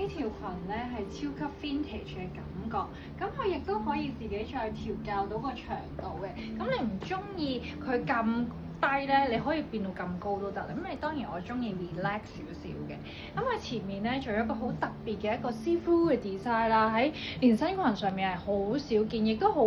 呢條裙咧係超級 vintage 嘅感覺，咁佢亦都可以自己再調校到個長度嘅。咁你唔中意佢咁低咧，你可以變到咁高都得。咁你當然我中意 relax 少少嘅。咁佢前面咧，仲有一個好特別嘅一個 see-through 嘅 design 啦，喺連身裙上面係好少見，亦都好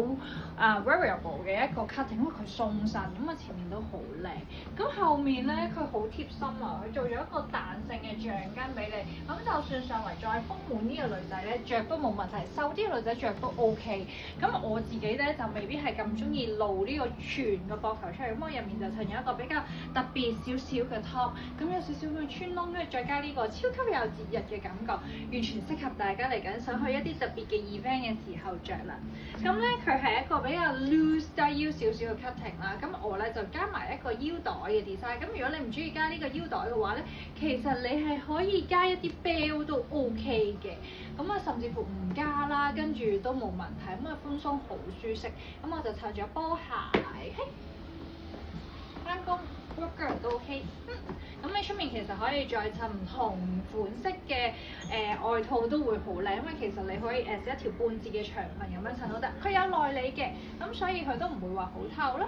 variable 嘅一個 cutting，因為佢鬆身，咁啊前面都好靚。咁後面咧佢好貼心啊，佢做咗一個彈性嘅橡筋俾你，咁就算上圍再豐滿啲嘅女仔咧，着都冇問題，瘦啲嘅女仔着都 OK。咁我自己咧就未必係咁中意露呢個全個膊頭出嚟，咁我入面就襯有一個比較特別少少嘅 top，咁有少少嘅穿窿，跟住再加呢個超級有節日嘅感覺，完全適合大家嚟緊想去一啲特別嘅 event 嘅時候着啦。咁咧佢係一個比較 loose 低腰少少嘅 cutting 啦，咁我咧就加埋一個腰袋嘅 design。咁如果你唔中意加呢個腰袋嘅話咧，其實你係可以加一啲 belt 都 OK 嘅。咁啊甚至乎唔加啦，跟住都冇問題，咁啊寬鬆好舒適。咁我就襯咗波鞋，翻工 worker 都 OK。咁你出面其實可以再襯唔同款式嘅外套都會好靚，因為其實你可以一條半截嘅長裙咁樣襯都得。佢有內裏嘅，咁所以佢都唔會話好透啦。